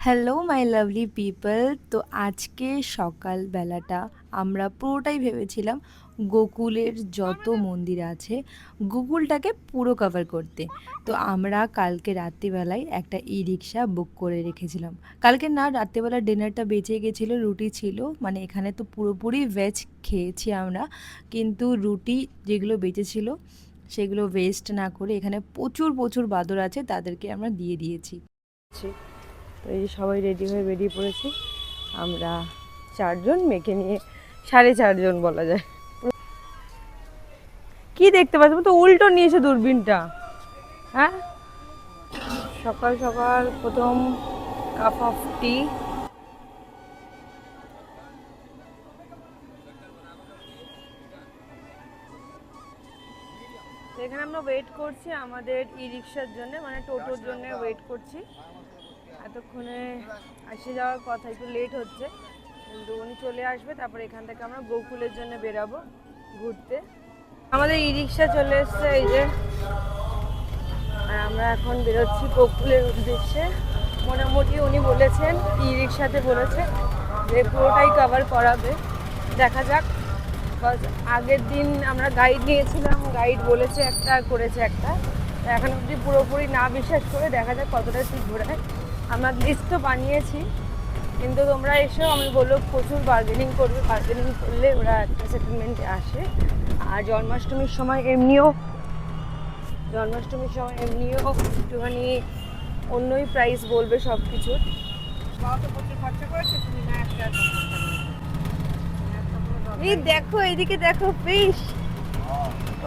Hello my lovely people. তো আজকে সকালবেলাটা আমরা পুরোটাই ভেবেছিলাম গোকুলের যত মন্দির আছে গোকুলটাকে পুরো কভার করতে। তো আমরা কালকে রাত্রিবেলায় একটা ই রিক্সা বুক করে রেখেছিলাম। কালকে না, রাত্রিবেলা ডিনারটা বেঁচে গেছিলো, রুটি ছিল, মানে এখানে তো পুরোপুরি ভেজ খেয়েছি আমরা, কিন্তু রুটি যেগুলো বেঁচেছিল সেগুলো ওয়েস্ট না করে এখানে প্রচুর প্রচুর বাদর আছে, তাদেরকে আমরা দিয়ে দিয়েছি। তো এই যে সবাই রেডি হয়ে বেরিয়ে পড়েছি আমরা, চারজন, মেয়েকে নিয়ে 4.5জন বলা যায়। কি দেখতে পাচ্ছ? তো উল্টো নিয়েছে দূরবীনটা। হ্যাঁ, সকাল সকাল প্রথম কাপ অফ টি। এখানে আমরা ওয়েট করছি আমাদের ই রিক্সার জন্য, মানে টোটোর জন্য ওয়েট করছি। এতক্ষণে এসে যাওয়ার কথা, একটু লেট হচ্ছে, কিন্তু উনি চলে আসবে, তারপর এখান থেকে আমরা গোকুলের জন্য বেরাবো ঘুরতে। আমাদের ই রিক্সা চলে এসছে এই যে, আর আমরা এখন বেরোচ্ছি গোকুলের উদ্দেশ্যে। মোটামুটি উনি বলেছেন, ই রিক্সাতে বলেছে যে পুরোটাই কভার করাবে, দেখা যাক। আগের দিন আমরা গাইড নিয়েছিলাম, গাইড বলেছে একটা আর করেছে একটা, এখন অবধি পুরোপুরি না বিশ্বাস করে দেখা যাক কতটা ঠিক ঘোরায়। আমরা লিস্ট তো বানিয়েছি, কিন্তু তোমরা এসো, আমি বললো প্রচুর বার্গেনিং করবে, বার্গেনিং করলে ওরা একটা সেটেলমেন্টে আসে। আর জন্মাষ্টমীর সময় এমনিও একটুখানি অন্যই প্রাইস বলবে সব কিছুর। এই দেখো, এইদিকে দেখো ফিশ।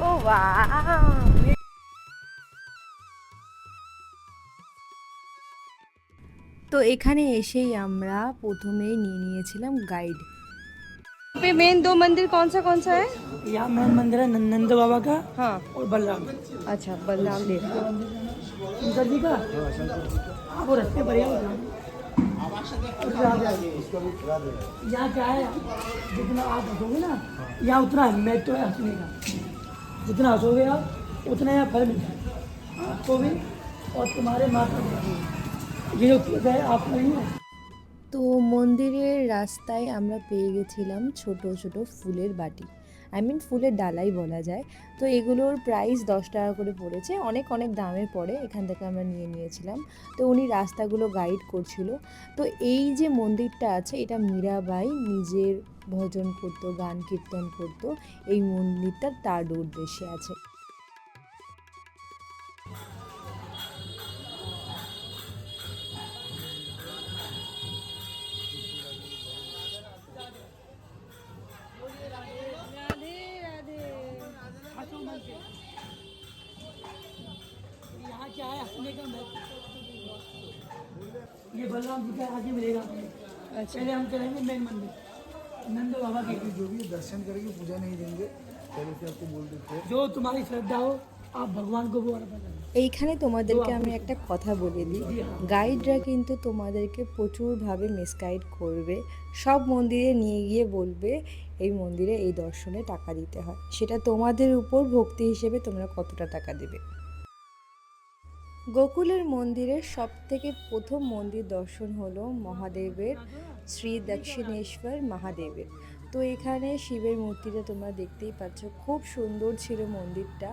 ও বাহ! তো এখানে এসেই আমরা প্রথমেই নিয়ে নিয়েছিলাম গাইড। पे मेन दो मंदिर कौन सा है? यहाँ मेन मंदिर है नंद बाबा का। हाँ, और बलराम। अच्छा, बलराम देव का। शंकर जी का। आप वो रास्ते पर यहाँ क्या है, जितना आप हंसोगे ना, यहाँ उतना है मैं तो हंसने का, जितना हंसोगे आप उतना यहाँ फल मिलता है आपको भी और तुम्हारे माता पिता ये जो गए आप नहीं है। তো মন্দিরের রাস্তায় আমরা পেয়ে গেছিলাম ছোট ছোট ফুলের বাটি, ফুলের ডালাই বলা যায়। তো এগুলোর প্রাইস 10 টাকা করে পড়েছে, অনেক অনেক দামের পড়ে, এখান থেকে আমরা নিয়ে নিয়েছিলাম। তো উনি রাস্তাগুলো গাইড করছিল। তো এই যে মন্দিরটা আছে, এটা মীরাবাই নিজের ভজন করতো, গান কীর্তন করতো। এই মন্দিরটা তার উদ্দেশ্যে আছে। यहाँ क्या है हंसने का मैं, ये बलराम जी का आगे मिलेगा आपको। पहले हम चलेंगे मेन मंदिर नंद बाबा के, जो भी दर्शन करेंगे पूजा नहीं देंगे, पहले से आपको बोल देते हैं। जो तुम्हारी श्रद्धा हो आप भगवान को वो अर्पण करें। এইখানে তোমাদেরকে আমি একটা কথা বলে দিই, গাইডরা কিন্তু তোমাদেরকে প্রচুরভাবে মিসগাইড করবে। সব মন্দিরে নিয়ে গিয়ে বলবে এই মন্দিরে এই দর্শনে টাকা দিতে হয়, সেটা তোমাদের উপর ভক্তি হিসেবে তোমরা কতটা টাকা দেবে। গোকুলের মন্দিরের সবথেকে প্রথম মন্দির দর্শন হলো মহাদেবের, শ্রী দক্ষিণেশ্বর মহাদেবের। তো এখানে শিবের মূর্তিটা তোমরা দেখতেই পাচ্ছ, খুব সুন্দর ছিল মন্দিরটা।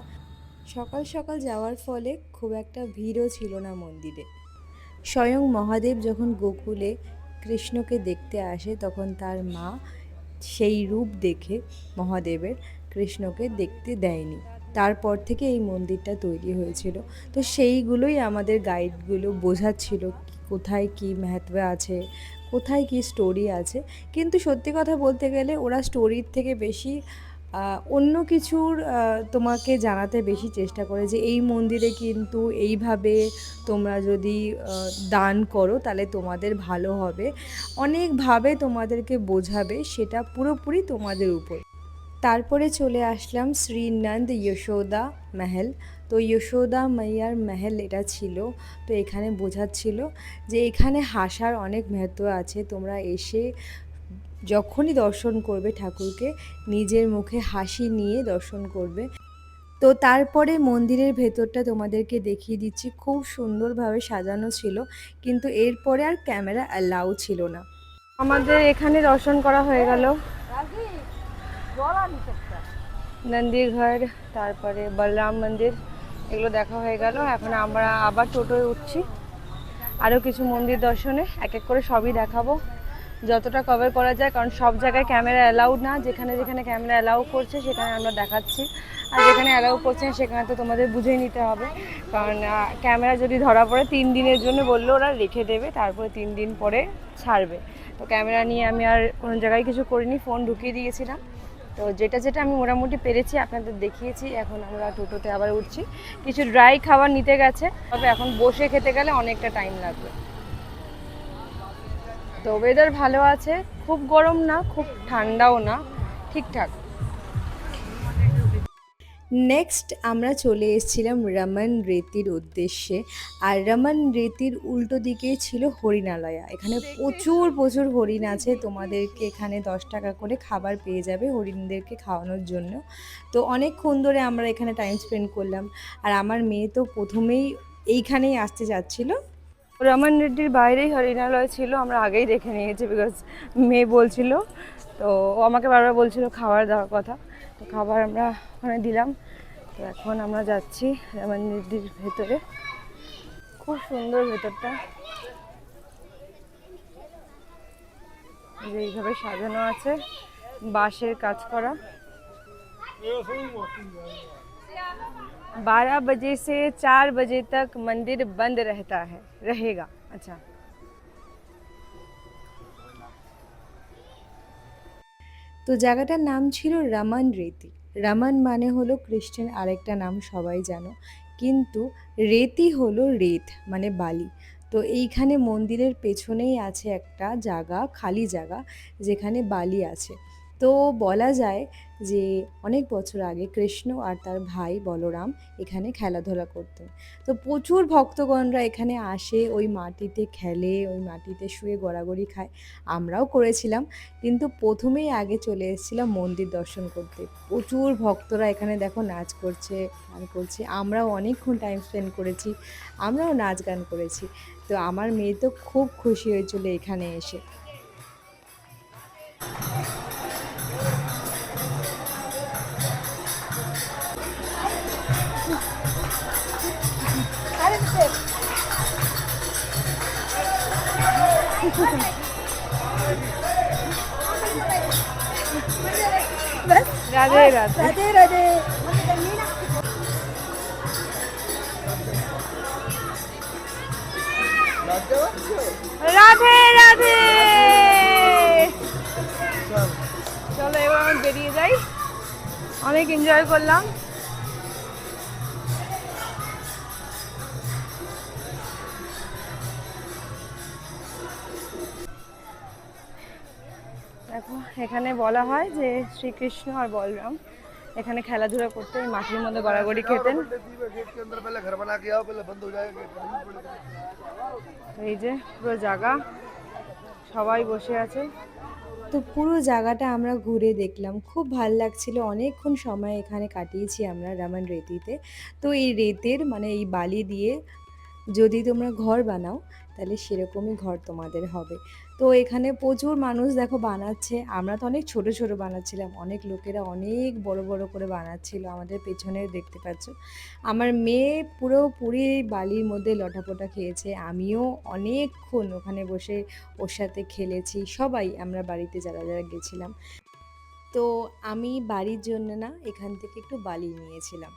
সকাল সকাল যাওয়ার ফলে খুব একটা ভিড়ও ছিল না মন্দিরে। স্বয়ং মহাদেব যখন গোকুলে কৃষ্ণকে দেখতে আসে, তখন তার মা সেই রূপ দেখে মহাদেবের কৃষ্ণকে দেখতে দেয়নি। তারপর থেকে এই মন্দিরটা তৈরি হয়েছিল। তো সেইগুলোই আমাদের গাইডগুলো বোঝাচ্ছিল কোথায় কী মাহাত্ম্য আছে, কোথায় কী স্টোরি আছে। কিন্তু সত্যি কথা বলতে গেলে ওরা স্টোরির থেকে বেশি অন্য কিছুর তোমাকে জানাতে বেশি চেষ্টা করে, যে এই মন্দিরে কিন্তু এইভাবে তোমরা যদি দান করো তাহলে তোমাদের ভালো হবে, অনেকভাবে তোমাদেরকে বোঝাবে, সেটা পুরোপুরি তোমাদের উপর। তারপরে চলে আসলাম শ্রী নন্দ যশোদা মহল। তো যশোদা মাইয়ার মহল এটা ছিল। তো এখানে বোঝাচ্ছিল যে এখানে হাসার অনেক महत्व আছে, তোমরা এসে যখনই দর্শন করবে ঠাকুরকে নিজের মুখে হাসি নিয়ে দর্শন করবে। তো তারপরে মন্দিরের ভেতরটা তোমাদেরকে দেখিয়ে দিচ্ছি, খুব সুন্দরভাবে সাজানো ছিল, কিন্তু এরপরে আর ক্যামেরা অ্যালাউ ছিল না। আমাদের এখানে দর্শন করা হয়ে গেল, নন্দীর ঘর, তারপরে বলরাম মন্দির, এগুলো দেখা হয়ে গেল। এখন আমরা আবার টোটোয় উঠছি আরও কিছু মন্দির দর্শনে, এক এক করে সবই দেখাবো যতটা কভার করা যায়, কারণ সব জায়গায় ক্যামেরা অ্যালাউড না। যেখানে যেখানে ক্যামেরা অ্যালাউ করছে সেখানে আমরা দেখাচ্ছি, আর যেখানে অ্যালাউ করছে না সেখানে তো তোমাদের বুঝে নিতে হবে, কারণ ক্যামেরা যদি ধরা পড়ে 3 দিনের জন্য বললে ওরা রেখে দেবে, তারপরে 3 দিন পরে ছাড়বে। তো ক্যামেরা নিয়ে আমি আর কোনো জায়গায় কিছু করিনি, ফোন ঢুকিয়ে দিয়েছিলাম। তো যেটা যেটা আমি মোটামুটি পেরেছি আপনাদের দেখিয়েছি। এখন আমরা টোটোতে আবার উঠছি, কিছু ড্রাই খাবার নিতে গেছে, তবে এখন বসে খেতে গেলে অনেকটা টাইম লাগবে। তো ওয়েদার ভালো আছে, খুব গরম না খুব ঠান্ডাও না, ঠিকঠাক। নেক্সট আমরা চলে এসেছিলাম রমন রেতির উদ্দেশ্যে, আর রমন রেতির উল্টো দিকে ছিল হরিণালয়া। এখানে প্রচুর প্রচুর হরিণ আছে, তোমাদেরকে এখানে 10 টাকা করে খাবার পেয়ে যাবে হরিণদেরকে খাওয়ানোর জন্য। তো অনেকক্ষণ ধরে আমরা এখানে টাইম স্পেন্ড করলাম, আর আমার মেয়ে তো প্রথমেই এইখানেই আসতে যাচ্ছিল। রমন রেড্ডির বাইরেই হরিণালয় ছিল, আমরা আগেই দেখে নিয়েছি, বিকজ মেয়ে বলছিল, তো ও আমাকে বারবার বলছিল খাবার দেওয়ার কথা, তো খাবার আমরা ওখানে দিলাম। তো এখন আমরা যাচ্ছি রমন রেড্ডির ভেতরে, খুব সুন্দর ভেতরটা, যে এইভাবে সাজানো আছে, বাঁশের কাজ করা। 12 बजे से 4 बजे तक मंदिर बंद रहता है रहेगा। अच्छा, তো জায়গাটার নাম ছিল রমন রেতি। রমন মানে হলো খ্রিস্টান আরেকটা নাম, সবাই জানো, কিন্তু রেতি হলো রেত মানে বালি। তো এইখানে মন্দিরের পেছনেই আছে একটা জায়গা, খালি জায়গা, যেখানে বালি আছে। তো বলা যায় যে অনেক বছর আগে কৃষ্ণ আর তার ভাই বলরাম এখানে খেলাধুলা করতেন। তো প্রচুর ভক্তগণরা এখানে আসে, ওই মাটিতে খেলে, ওই মাটিতে শুয়ে গড়াগড়ি খায়, আমরাও করেছিলাম। কিন্তু প্রথমেই আগে চলে এসেছিলাম মন্দির দর্শন করতে। প্রচুর ভক্তরা এখানে দেখো নাচ করছে, গান করছে, আমরাও অনেকক্ষণ টাইম স্পেন্ড করেছি, আমরাও নাচ গান করেছি। তো আমার মেয়ে তো খুব খুশি হয়েছিল এখানে এসে। রাধে রাধে রাধে রাধে। রাধে রাধে। চলো এবার আমি বেরিয়ে যাই, অনেক এনজয় করলাম। দেখো এখানে বলা হয় যে শ্রীকৃষ্ণ আর বলরাম এখানে খেলাধুলা করতে এই মাটির মধ্যে গড়াগড়ি খেতেন। এই যে পুরো জায়গা, সবাই বসে আছে। তো পুরো জায়গাটা আমরা ঘুরে দেখলাম, খুব ভাল লাগছিল, অনেকক্ষণ সময় এখানে কাটিয়েছি আমরা রমন রেতিতে। তো এই রেতের মানে এই বালি দিয়ে যদি তোমরা ঘর বানাও তাহলে সেরকমই ঘর তোমাদের হবে। তো এখানে প্রচুর মানুষ দেখো বানাচ্ছে, আমরা তো অনেক ছোট ছোট বানাচ্ছিলাম, অনেক লোকেরা অনেক বড় বড় করে বানাচ্ছিল, আমাদের পেছনে দেখতে পাচ্ছ। আমার মেয়ে পুরোপুরি বালির মধ্যে লটাপটা খেয়েছে, আমিও অনেকক্ষণ ওখানে বসে ওর সাথে খেলেছি, সবাই আমরা বাড়িতে যারা যারা গেছিলাম। তো আমি বাড়ির জন্য না এখান থেকে একটু বালি নিয়েছিলাম।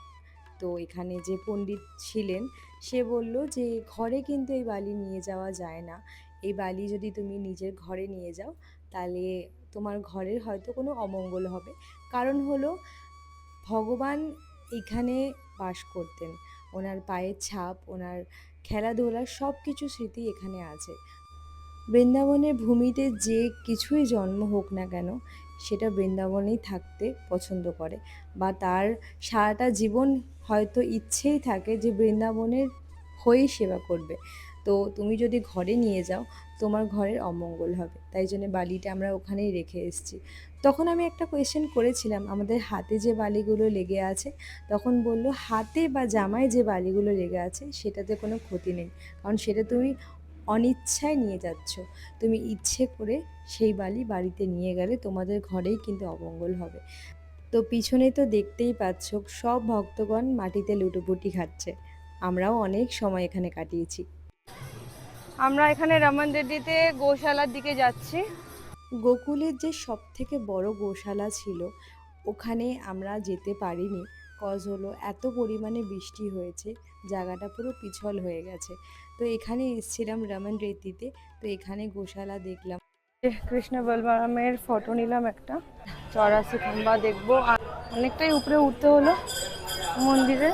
তো এখানে যে পণ্ডিত ছিলেন সে বলল যে ঘরে কিন্তু এই বালি নিয়ে যাওয়া যায় না, এই বালি যদি তুমি নিজের ঘরে নিয়ে যাও তাহলে তোমার ঘরের হয়তো কোনো অমঙ্গল হবে। কারণ হলো ভগবান এখানে বাস করতেন, ওনার পায়ের ছাপ, ওনার খেলাধুলার সব কিছু স্মৃতি এখানে আছে। বৃন্দাবনের ভূমিতে যে কিছুই জন্ম হোক না কেন সেটা বৃন্দাবনেই থাকতে পছন্দ করে, বা তার সারাটা জীবন হয়তো ইচ্ছেই থাকে যে বৃন্দাবনের হয়েই সেবা করবে। তো তুমি যদি ঘরে নিয়ে যাও তোমার ঘরের অমঙ্গল হবে, তাই জন্য বালিটা আমরা ওখানেই রেখে এসেছি। তখন আমি একটা কোয়েশ্চেন করেছিলাম আমাদের হাতে যে বালিগুলো লেগে আছে, তখন বলল হাতে বা জামায় যে বালিগুলো লেগে আছে সেটাতে কোনো ক্ষতি নেই, কারণ সেটা তুমি অনিচ্ছায় নিয়ে যাচ্ছ। তুমি ইচ্ছে করে সেই বালি বাড়িতে নিয়ে গেলে তোমাদের ঘরেই কিন্তু অমঙ্গল হবে। তো পিছনে তো দেখতেই পাচ্ছ সব ভক্তগণ মাটিতে লুটোপুটি খাচ্ছে। আমরাও অনেক সময় এখানে কাটিয়েছি। আমরা এখানে রমন রেড্ডিতে গোশালার দিকে যাচ্ছি। গোকুলের যে সবথেকে বড় গোশালা ছিল ওখানে আমরা যেতে পারিনি, কজ হলো এত পরিমাণে বৃষ্টি হয়েছে, জায়গাটা পুরো পিছল হয়ে গেছে। তো এখানে এসেছিলাম রমন রেড্ডিতে, তো এখানে গোশালা দেখলাম। কৃষ্ণ বলরামের ফটো নিলাম একটা, 84 খাম্বা দেখবো। আর অনেকটাই উপরে উঠতে হলো মন্দিরে।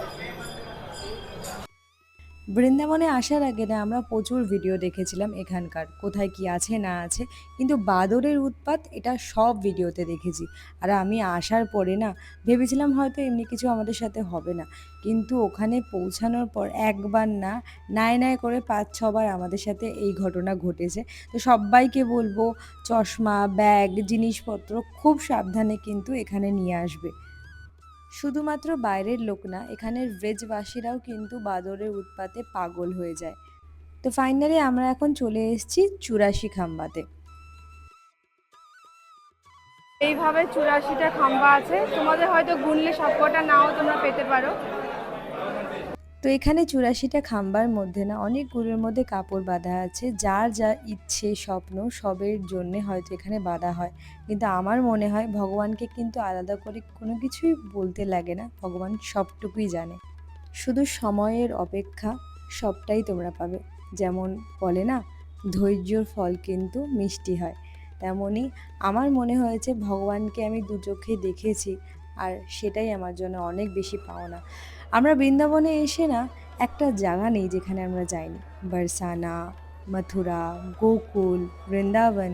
বৃন্দাবনে আসার আগে না আমরা প্রচুর ভিডিও দেখেছিলাম এখানকার, কোথায় কি আছে না আছে, কিন্তু বাদরের উৎপাত এটা সব ভিডিওতে দেখেছি। আর আমি আসার পরে না ভেবেছিলাম হয়তো এমনি কিছু আমাদের সাথে হবে না, কিন্তু ওখানে পৌঁছানোর পর একবার না নাই নাই করে 5-6বার আমাদের সাথে এই ঘটনা ঘটেছে। তো সবাইকে বলবো চশমা, ব্যাগ, জিনিসপত্র খুব সাবধানে কিন্তু এখানে নিয়ে আসবে। শুধুমাত্র বাইরের লোক না, এখানের ব্রেজবাসীরাও কিন্তু বাদরের উৎপাতে পাগল হয়ে যায়। তো ফাইনালি আমরা এখন চলে এসেছি 84 খাম্বাতে। এইভাবে 84টা খাম্বা আছে, তোমাদের হয়তো গুনলে সবকটা নাও তোমরা পেতে পারো। তো এখানে 84টা খাম্বার মধ্যে না অনেকগুলোর মধ্যে কাপড় বাঁধা আছে, যার যা ইচ্ছে স্বপ্ন সবের জন্যে হয়তো এখানে বাঁধা হয়। কিন্তু আমার মনে হয় ভগবানকে কিন্তু আলাদা করে কোনো কিছুই বলতে লাগে না, ভগবান সবটুকুই জানে। শুধু সময়ের অপেক্ষা, সবটাই তোমরা পাবে। যেমন বলে না ধৈর্যর ফল কিন্তু মিষ্টি হয়, তেমনই আমার মনে হয়েছে ভগবানকে আমি দু চোখে দেখেছি, আর সেটাই আমার জন্য অনেক বেশি পাওনা। আমরা বৃন্দাবনে এসে না একটা জায়গা নেই যেখানে আমরা যাইনি। বরসানা, মথুরা, গোকুল, বৃন্দাবন,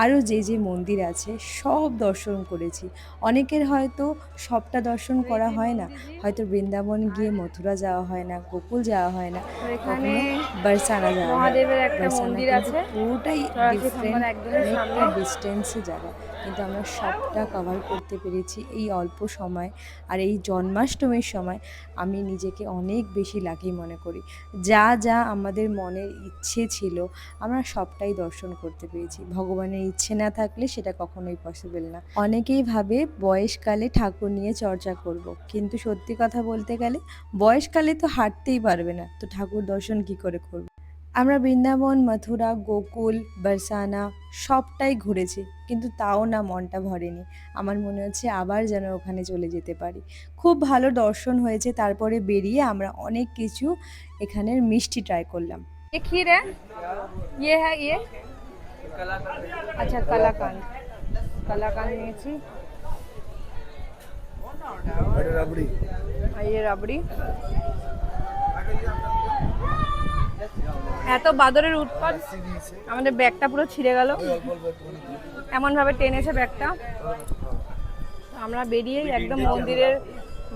আরও যে যে মন্দির আছে সব দর্শন করেছি। অনেকের হয়তো সবটা দর্শন করা হয় না, হয়তো বৃন্দাবন গিয়ে মথুরা যাওয়া হয় না, গোকুল যাওয়া হয় না, আর এখানে কখনো বরসানা যাওয়া হয় না। মহাদেবের একটা বরসানা মন্দির কিন্তু আছে, পুরোটাই 84 ডিফারেন্ট, খাম্বার একদমই অনেকটা সামনে। ডিস্টেন্সে জায়গা, কিন্তু আমরা সবটা কভার করতে পেরেছি এই অল্প সময়। আর এই জন্মাষ্টমীর সময় আমি নিজেকে অনেক বেশি লাকি মনে করি। যা যা আমাদের মনের ইচ্ছে ছিল আমরা সবটাই দর্শন করতে পেরেছি। ভগবানের ইচ্ছে না থাকলে সেটা কখনোই পসিবল না। অনেকেই ভাবে বয়সকালে ঠাকুর নিয়ে চর্চা করব, কিন্তু সত্যি কথা বলতে গেলে বয়সকালে তো হাঁটতেই পারবে না, তো ঠাকুর দর্শন কি করে করব। আমরা বৃন্দাবন, মথুরা, গোকুল, বরসানা সবটাই ঘুরেছি, কিন্তু তাও না মনটা ভরেনি। আমার মনে হচ্ছে আবার যেন ওখানে চলে যেতে পারি। খুব ভালো দর্শন হয়েছে, তারপরে বেরিয়ে আমরা অনেক কিছু এখানের মিষ্টি ট্রাই করলাম। ये खीर है, ये है ये, আচ্ছা কালাকান। কালাকান নিয়েছি, अरे रबड़ी আর ये রাবড়ি। এত বাদরের উৎপাত, আমাদের ব্যাগটা পুরো ছিঁড়ে গেল, এমন ভাবে টেনেছে ব্যাগটা। আমরা বেরিয়েই একদম মন্দিরের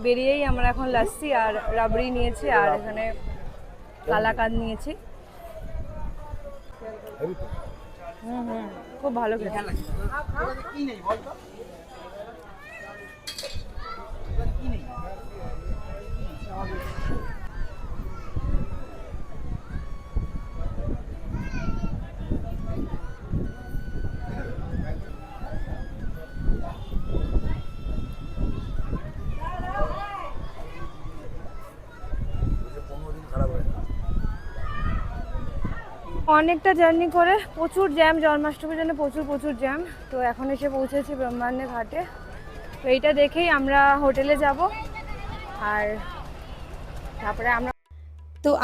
বেরিয়েই আমরা এখন লাস্সি আর রাবড়ি নিয়েছি, আর এখানে কালাকাঁদ নিয়েছি। খুব ভালো খেতে। অনেকটা জার্নি করে প্রচুর জ্যাম, জন্মাষ্টমীর জন্য প্রচুর জ্যাম। তো এখন এসে পৌঁছেছি ব্রহ্মাণ্ডে ঘাটে। তো এইটা দেখেই আমরা হোটেলে যাব, আর তারপরে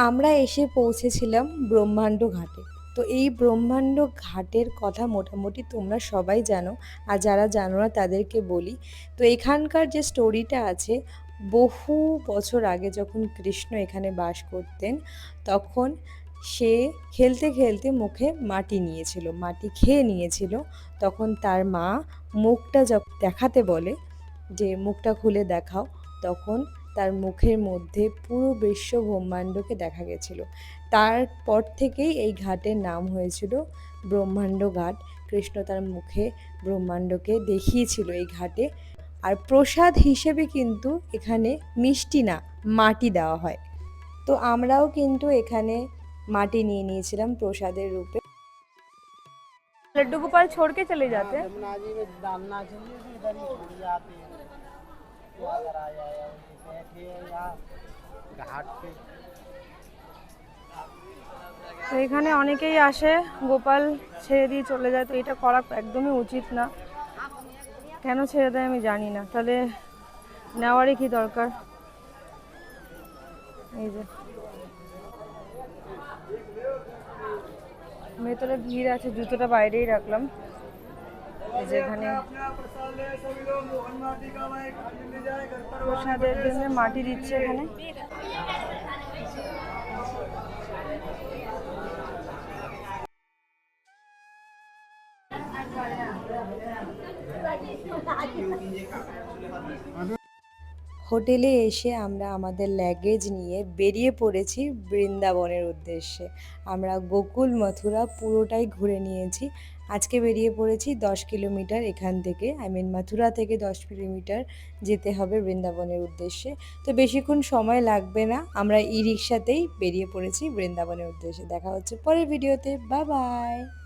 আমরা এসে পৌঁছেছিলাম ব্রহ্মাণ্ড ঘাটে। তো এই ব্রহ্মাণ্ড ঘাটের কথা মোটামুটি তোমরা সবাই জানো, আর যারা জানো না তাদেরকে বলি। তো এখানকার যে স্টোরিটা আছে, বহু বছর আগে যখন কৃষ্ণ এখানে বাস করতেন, তখন সে খেলতে খেলতে মুখে মাটি নিয়েছিল, মাটি খেয়ে নিয়েছিল। তখন তার মা মুখটা দেখাতে বলে যে মুখটা খুলে দেখাও, তখন তার মুখের মধ্যে পুরো বিশ্ব ব্রহ্মাণ্ডকে দেখা গেছিল। তারপর থেকেই এই ঘাটের নাম হয়েছিল ব্রহ্মাণ্ড ঘাট। কৃষ্ণ তার মুখে ব্রহ্মাণ্ডকে দেখিয়েছিল এই ঘাটে। আর প্রসাদ হিসেবে কিন্তু এখানে মিষ্টি না, মাটি দেওয়া হয়। তো আমরাও কিন্তু এখানে মাটি নিয়ে নিয়েছিলাম প্রসাদের রূপে। लड्डू गोपाल छोड़ के चले जाते हैं। यमुना जी में डालना चाहिए तो इधर ही छूट जाते हैं तो अगर आ जाए बैठे या घाट पे। তো এখানে অনেকেই আসে, গোপাল ছেড়ে দিয়ে চলে যায়, তো এটা করা একদমই উচিত না। কেন ছেড়ে দেয় আমি জানি না, তাহলে নেওয়ারই কি দরকার। এই যে ভেতরে ভিড় আছে, জুতোটা বাইরেই রাখলাম। এই যে এখানে প্রসাদের জন্য মাটি দিচ্ছে এখানে। হোটেলে এসে আমরা আমাদের লাগেজ নিয়ে বেরিয়ে পড়েছি বৃন্দাবনের উদ্দেশ্যে। আমরা গোকুল মথুরা পুরোটাই ঘুরে নিয়েছি। আজকে বেরিয়ে পড়েছি 10 কিলোমিটার এখান থেকে, মথুরা থেকে 10 কিলোমিটার যেতে হবে বৃন্দাবনের উদ্দেশ্যে। তো বেশিক্ষণ সময় লাগবে না, আমরা ই রিক্সাতেই বেরিয়ে পড়েছি বৃন্দাবনের উদ্দেশ্যে। দেখা হচ্ছে পরের ভিডিওতে, বাই বাই।